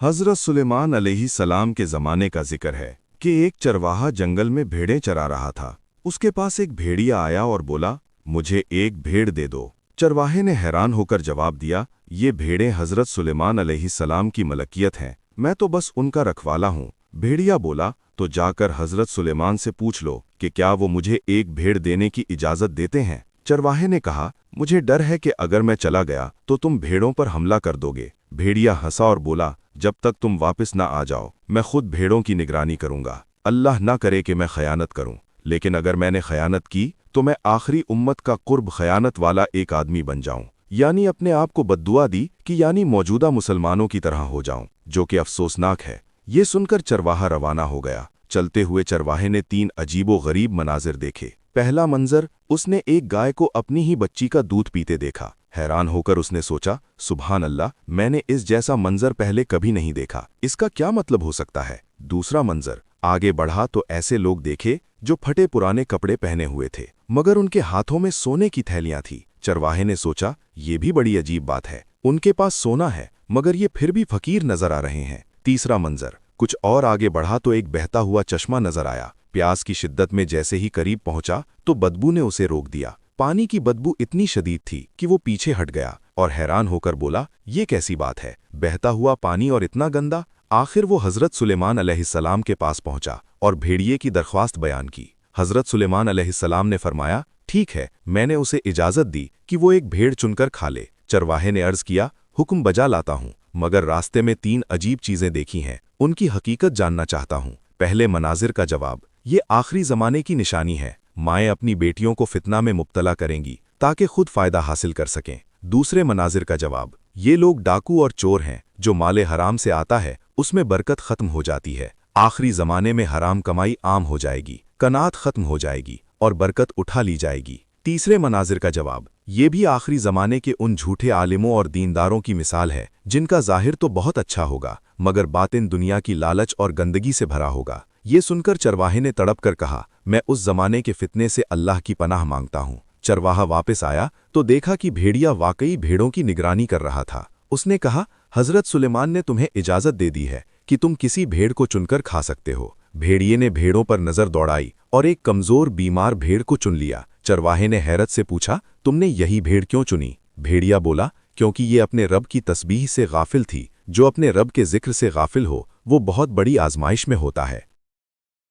हज़रत सुलेमान अलैहिस्सलाम के ज़माने का जिक्र है कि एक चरवाहा जंगल में भेड़ें चरा रहा था। उसके पास एक भेड़िया आया और बोला, मुझे एक भेड़ दे दो। चरवाहे ने हैरान होकर जवाब दिया, ये भेड़ें हज़रत सुलेमान अलैहिस्सलाम की मलकियत हैं, मैं तो बस उनका रखवाला हूँ। भेड़िया बोला, तो जाकर हज़रत सुलेमान से पूछ लो कि क्या वो मुझे एक भेड़ देने की इजाज़त देते हैं। चरवाहे ने कहा, मुझे डर है कि अगर मैं चला गया तो तुम भेड़ों पर हमला कर दोगे। भेड़िया हंसा और बोला, जब तक तुम वापस ना आ जाओ मैं खुद भेड़ों की निगरानी करूंगा। अल्लाह ना करे कि मैं खयानत करूं, लेकिन अगर मैंने खयानत की तो मैं आखिरी उम्मत का कुर्ब खयानत वाला एक आदमी बन जाऊं। यानी अपने आप को बद्दुआ दी कि यानी मौजूदा मुसलमानों की तरह हो जाऊं, जो कि अफसोसनाक है। ये सुनकर चरवाहा रवाना हो गया। चलते हुए चरवाहे ने 3 अजीबो गरीब मनाजिर देखे। पहला मंजर, उसने एक गाय को अपनी ही बच्ची का दूध पीते देखा। हैरान होकर उसने सोचा, सुभान अल्लाह, मैंने इस जैसा मंजर पहले कभी नहीं देखा, इसका क्या मतलब हो सकता है। दूसरा मंजर, आगे बढ़ा तो ऐसे लोग देखे जो फटे पुराने कपड़े पहने हुए थे, मगर उनके हाथों में सोने की थैलियां थी। चरवाहे ने सोचा, ये भी बड़ी अजीब बात है, उनके पास सोना है मगर ये फिर भी फकीर नजर आ रहे हैं। तीसरा मंजर, कुछ और आगे बढ़ा तो एक बहता हुआ चश्मा नजर आया। प्यास की शिद्दत में जैसे ही करीब पहुंचा तो बदबू ने उसे रोक दिया। पानी की बदबू इतनी शदीद थी कि वो पीछे हट गया और हैरान होकर बोला, ये कैसी बात है, बहता हुआ पानी और इतना गंदा। आखिर वो हज़रत सुलेमान अलैहिस्सलाम के पास पहुंचा और भेड़िए की दरख्वास्त बयान की। हज़रत सुलेमान अलैहिस्सलाम ने फरमाया, ठीक है, मैंने उसे इजाज़त दी कि वो एक भेड़ चुनकर खा ले। चरवाहे ने अर्ज़ किया, हुक्म बजा लाता हूँ, मगर रास्ते में 3 अजीब चीज़ें देखी हैं, उनकी हकीकत जानना चाहता हूँ। पहले मनाजिर का जवाब, ये आखिरी ज़माने की निशानी है। माएँ अपनी बेटियों को फितना में मुब्तला करेंगी ताकि खुद फ़ायदा हासिल कर सकें। दूसरे मनाजिर का जवाब, ये लोग डाकू और चोर हैं, जो माले हराम से आता है उसमें बरकत ख़त्म हो जाती है। आखिरी ज़माने में हराम कमाई आम हो जाएगी, कनात ख़त्म हो जाएगी और बरकत उठा ली जाएगी। तीसरे मनाजिर का जवाब, ये भी आखिरी ज़माने के उन झूठे आलिमों और दीनदारों की मिसाल है जिनका ज़ाहिर तो बहुत अच्छा होगा मगर बातिन दुनिया की लालच और गंदगी से भरा होगा। ये सुनकर चरवाहे ने तड़प कर कहा, मैं उस ज़माने के फितने से अल्लाह की पनाह मांगता हूँ। चरवाहा वापस आया तो देखा कि भेड़िया वाकई भेड़ों की निगरानी कर रहा था। उसने कहा, हज़रत सुलेमान ने तुम्हें इजाज़त दे दी है कि तुम किसी भेड़ को चुनकर खा सकते हो। भेड़िए ने भेड़ों पर नज़र दौड़ाई और एक कमज़ोर बीमार भेड़ को चुन लिया। चरवाहे ने हैरत से पूछा, तुमने यही भेड़ क्यों चुनी? भेड़िया बोला, क्योंकि ये अपने रब की तस्बीह से गाफिल थी। जो अपने रब के जिक्र से गाफिल हो वो बहुत बड़ी आजमाइश में होता है।